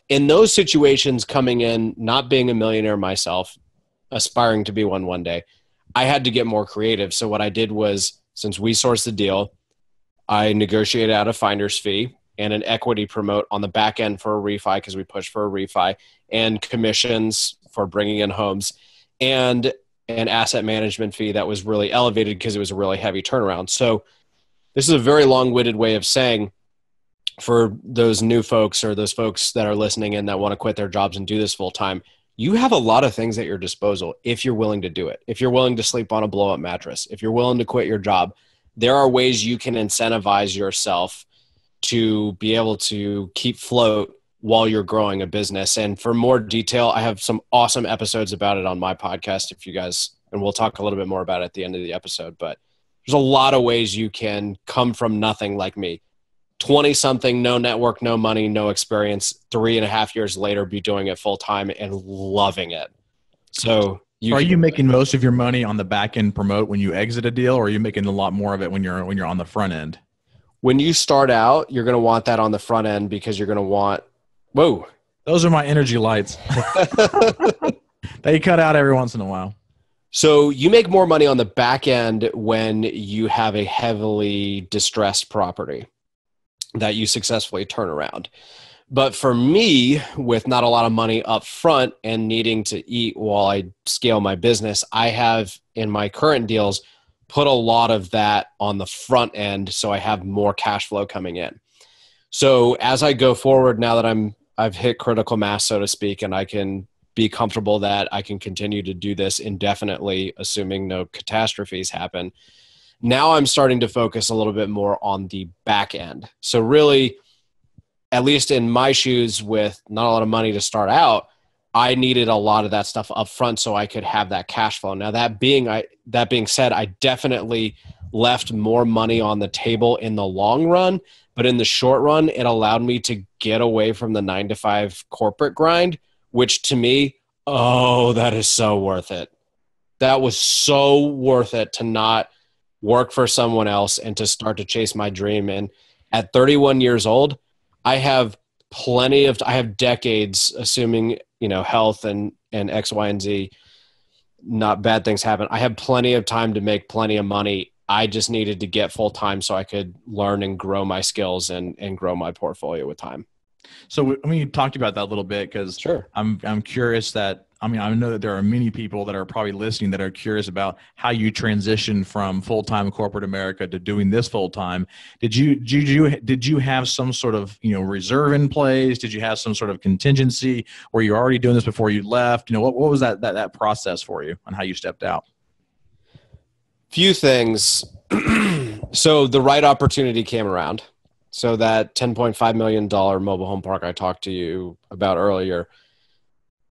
in those situations, coming in, not being a millionaire myself, aspiring to be one day, I had to get more creative. So what I did was, since we sourced the deal, I negotiated out a finder's fee and an equity promote on the back end for a refi, because we pushed for a refi, and commissions for bringing in homes, and an asset management fee that was really elevated because it was a really heavy turnaround. So this is a very long-winded way of saying, for those new folks or those folks that are listening in that want to quit their jobs and do this full time, you have a lot of things at your disposal if you're willing to do it. If you're willing to sleep on a blow-up mattress, if you're willing to quit your job, there are ways you can incentivize yourself to be able to keep float while you're growing a business. And for more detail, I have some awesome episodes about it on my podcast, if you guys, and we'll talk a little bit more about it at the end of the episode. But there's a lot of ways you can come from nothing like me. 20-something, no network, no money, no experience, 3.5 years later, be doing it full time and loving it. So are you making most of your money on the back end promote when you exit a deal, or are you making a lot more of it when you're on the front end? When you start out, you're going to want that on the front end, because you're going to want, whoa. Those are my energy lights. They cut out every once in a while. So you make more money on the back end when you have a heavily distressed property that you successfully turn around. But for me, with not a lot of money up front and needing to eat while I scale my business, I have in my current deals put a lot of that on the front end, so I have more cash flow coming in. So as I go forward, now that I've hit critical mass, so to speak, and I can be comfortable that I can continue to do this indefinitely, assuming no catastrophes happen. Now I'm starting to focus a little bit more on the back end. So really, at least in my shoes, with not a lot of money to start out, I needed a lot of that stuff up front so I could have that cash flow. Now that being said, I definitely left more money on the table in the long run, but in the short run, it allowed me to get away from the 9-to-5 corporate grind, which to me, oh, that is so worth it. That was so worth it to not work for someone else and to start to chase my dream. And at 31 years old, I have decades, assuming, health and X, Y, and Z, not bad things happen. I have plenty of time to make plenty of money. I just needed to get full time so I could learn and grow my skills and grow my portfolio with time. So, you talked about that a little bit, because sure. I'm curious that, I know that there are many people that are probably listening that are curious about how you transition from full-time corporate America to doing this full-time. Did you have some sort of, reserve in place? Did you have some sort of contingency? Were you already doing this before you left? What was that process for you on how you stepped out? Few things. So the right opportunity came around. So that $10.5 million mobile home park I talked to you about earlier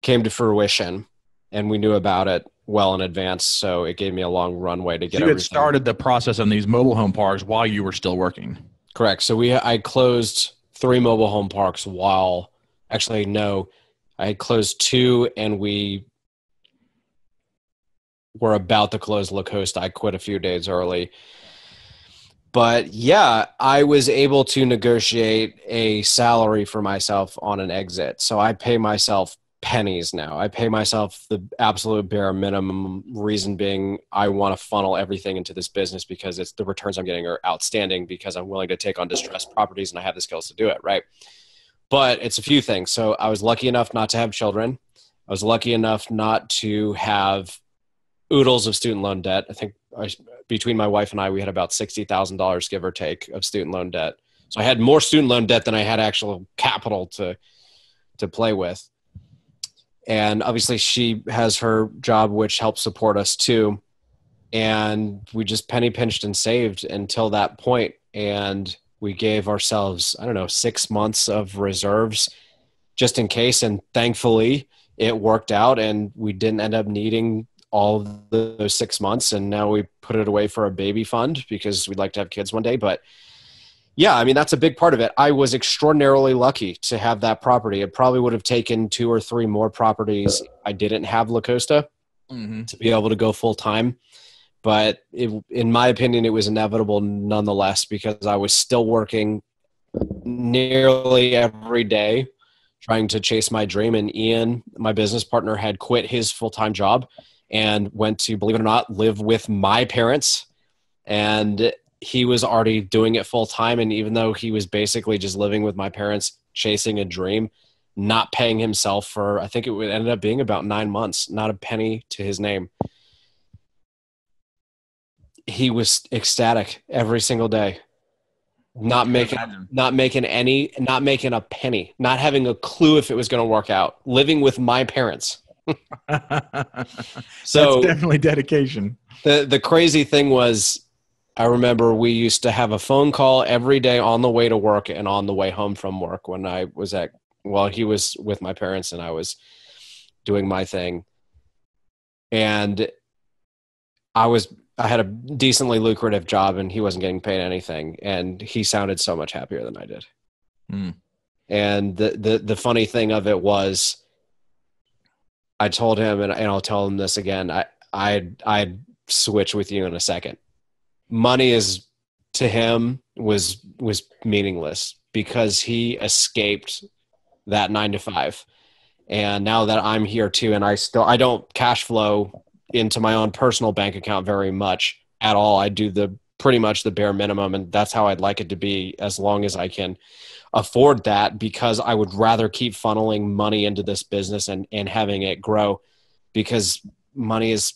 came to fruition, and we knew about it well in advance. So it gave me a long runway to get everything. You had started the process on these mobile home parks while you were still working. Correct. So I closed 3 mobile home parks I closed 2, and we were about to close La Costa. I quit a few days early. But yeah, I was able to negotiate a salary for myself on an exit. So I pay myself pennies now. I pay myself the absolute bare minimum, reason being I want to funnel everything into this business because the returns I'm getting are outstanding, because I'm willing to take on distressed properties and I have the skills to do it, right? But it's a few things. So I was lucky enough not to have children. I was lucky enough not to have oodles of student loan debt. I think between my wife and I, we had about $60,000, give or take, of student loan debt. So I had more student loan debt than I had actual capital to play with. And obviously she has her job, which helps support us too. And we just penny pinched and saved until that point. And we gave ourselves, 6 months of reserves just in case. And thankfully it worked out, and we didn't end up needing all of those 6 months. And now we put it away for a baby fund because we'd like to have kids one day. But yeah, that's a big part of it. I was extraordinarily lucky to have that property. It probably would have taken 2 or 3 more properties I didn't have La Costa to be able to go full time. But in my opinion, it was inevitable nonetheless, because I was still working nearly every day trying to chase my dream. And Ian, my business partner, had quit his full-time job and went to, believe it or not, live with my parents. And he was already doing it full time. And even though he was basically just living with my parents, chasing a dream, not paying himself for, I think it ended up being about 9 months, not a penny to his name. He was ecstatic every single day, not making a penny, not having a clue if it was going to work out, living with my parents. So that's definitely dedication. The crazy thing was, I remember we used to have a phone call every day on the way to work and on the way home from work when he was with my parents and I was doing my thing. And I had a decently lucrative job and he wasn't getting paid anything. And he sounded so much happier than I did. And the funny thing of it was, I told him, and I'll tell him this again, I'd switch with you in a second. Money to him was meaningless because he escaped that 9-to-5. And now that I'm here too, and I don't cash flow into my own personal bank account very much at all. I do pretty much the bare minimum, and that's how I'd like it to be as long as I can afford that, because I would rather keep funneling money into this business and having it grow, because money is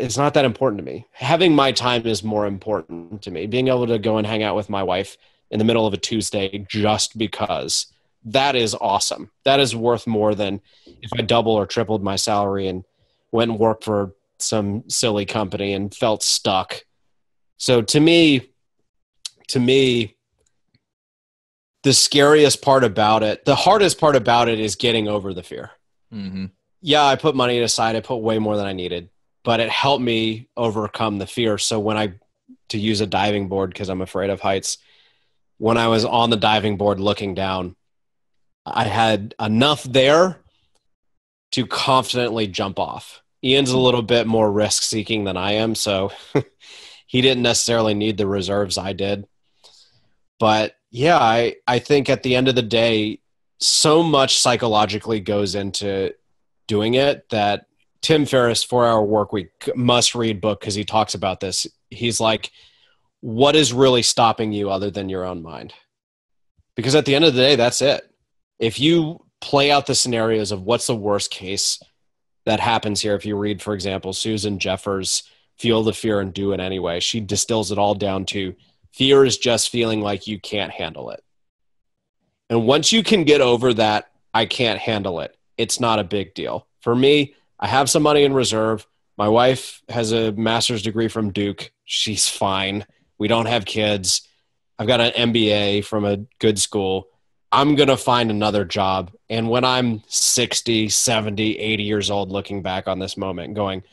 It's not that important to me. Having my time is more important to me. Being able to go and hang out with my wife in the middle of a Tuesday just because, that is awesome. That is worth more than if I double or tripled my salary and went and worked for some silly company and felt stuck. So to me, the scariest part about it, the hardest part about it is getting over the fear. Mm-hmm. Yeah, I put money aside. I put way more than I needed, but it helped me overcome the fear. So when to use a diving board, because I'm afraid of heights, when I was on the diving board looking down, I had enough there to confidently jump off. Ian's a little bit more risk seeking than I am, so he didn't necessarily need the reserves I did. But yeah, I think at the end of the day, so much psychologically goes into doing it that Tim Ferriss, 4-Hour Workweek, must read book because he talks about this. He's like, what is really stopping you other than your own mind? Because at the end of the day, that's it. If you play out the scenarios of what's the worst case that happens here, if you read, for example, Susan Jeffers' Feel the Fear and Do It Anyway, she distills it all down to fear is just feeling like you can't handle it. And once you can get over that, I can't handle it, it's not a big deal. For me, I have some money in reserve. My wife has a master's degree from Duke. She's fine. We don't have kids. I've got an MBA from a good school. I'm going to find another job. And when I'm 60, 70, 80 years old, looking back on this moment going,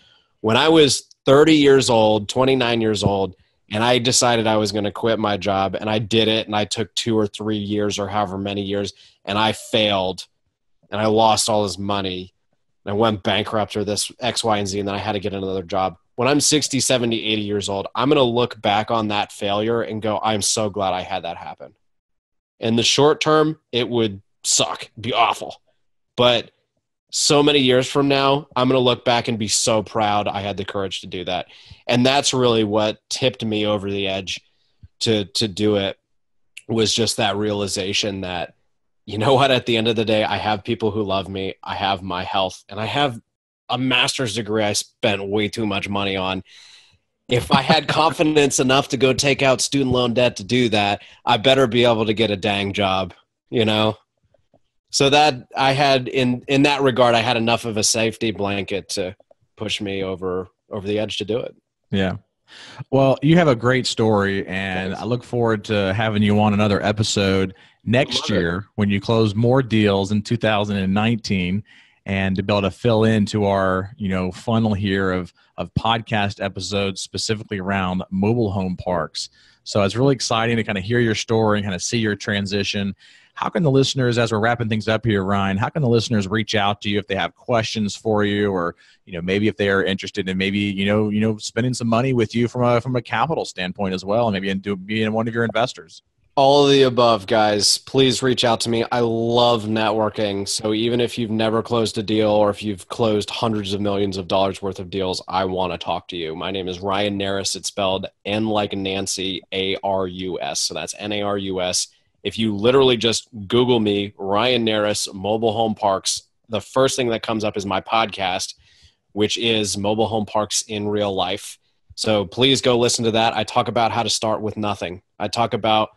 when I was 30 years old, 29 years old, and I decided I was going to quit my job, and I did it, and I took 2 or 3 years or however many years, and I failed, and I lost all this money, and I went bankrupt or this X, Y, and Z, and then I had to get another job. When I'm 60, 70, 80 years old, I'm going to look back on that failure and go, I'm so glad I had that happen. In the short term, it would suck, be awful. But so many years from now, I'm going to look back and be so proud I had the courage to do that. And that's really what tipped me over the edge to do it, was just that realization that, you know what, at the end of the day, I have people who love me, I have my health, and I have a master's degree I spent way too much money on. If I had confidence enough to go take out student loan debt to do that, I better be able to get a dang job, you know? So that I had, in that regard, I had enough of a safety blanket to push me over the edge to do it. Yeah. Well, you have a great story, and Thanks. I look forward to having you on another episode next year when you close more deals in 2019, and to be able to fill into our, funnel here of podcast episodes specifically around mobile home parks. So it's really exciting to kind of hear your story and kind of see your transition. How can the listeners, as we're wrapping things up here, Ryan, how can the listeners reach out to you if they have questions for you, or, maybe if they are interested in maybe, spending some money with you from a capital standpoint as well, and maybe being one of your investors? All of the above, guys. Please reach out to me. I love networking. So even if you've never closed a deal, or if you've closed hundreds of millions of dollars worth of deals, I want to talk to you. My name is Ryan Narus. It's spelled N like Nancy, A-R-U-S. So that's N-A-R-U-S. If you literally just Google me, Ryan Narus, mobile home parks, the first thing that comes up is my podcast, which is Mobile Home Parks in Real Life. So please go listen to that. I talk about how to start with nothing. I talk about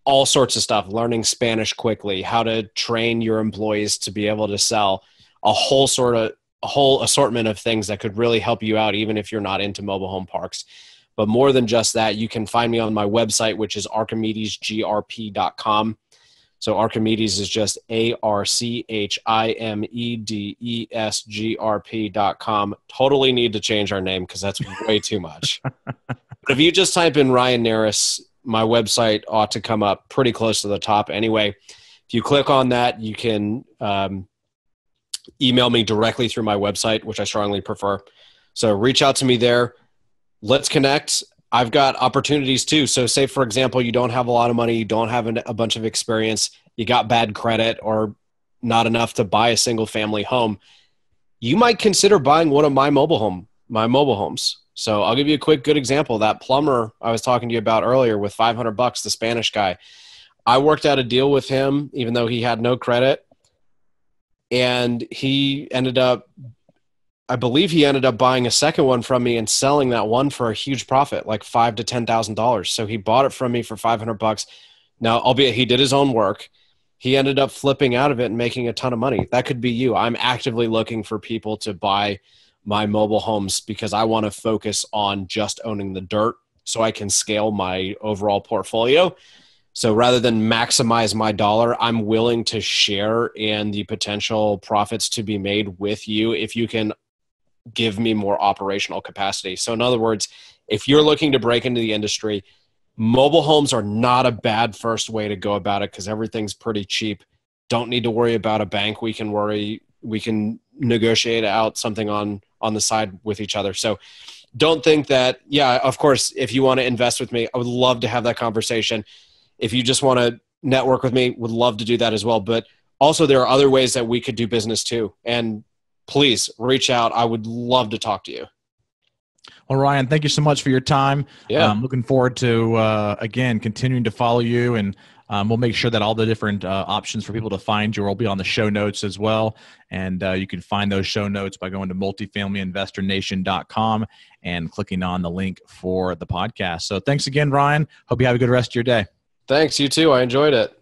all sorts of stuff, learning Spanish quickly, how to train your employees to be able to sell, a whole assortment of things that could really help you out, even if you're not into mobile home parks. But more than just that, you can find me on my website, which is archimedesgrp.com. So Archimedes is just ARCHIMEDESGRP.com. Totally need to change our name because that's way too much. But if you just type in Ryan Narus, my website ought to come up pretty close to the top. Anyway, if you click on that, you can email me directly through my website, which I strongly prefer. So reach out to me there. Let's connect. I've got opportunities too. So say, for example, you don't have a lot of money, you don't have a bunch of experience, you got bad credit or not enough to buy a single family home. You might consider buying one of my mobile homes. So I'll give you a quick good example. That plumber I was talking to you about earlier with $500, the Spanish guy, I worked out a deal with him, even though he had no credit. And he ended up I believe he ended up buying a second one from me and selling that one for a huge profit, like $5,000 to $10,000. So he bought it from me for $500. Now, albeit he did his own work, he ended up flipping out of it and making a ton of money. That could be you. I'm actively looking for people to buy my mobile homes because I want to focus on just owning the dirt so I can scale my overall portfolio. So rather than maximize my dollar, I'm willing to share in the potential profits to be made with you if you can give me more operational capacity. So in other words, if you're looking to break into the industry, mobile homes are not a bad first way to go about it because everything's pretty cheap. Don't need to worry about a bank. We can negotiate out something on the side with each other. So don't think that, yeah, of course, if you want to invest with me, I would love to have that conversation. If you just want to network with me, would love to do that as well. But also there are other ways that we could do business too. And please reach out. I would love to talk to you. Well, Ryan, thank you so much for your time. Yeah. I'm looking forward to, again, continuing to follow you, and we'll make sure that all the different options for people to find you will be on the show notes as well. And you can find those show notes by going to multifamilyinvestornation.com and clicking on the link for the podcast. So thanks again, Ryan. Hope you have a good rest of your day. Thanks. You too. I enjoyed it.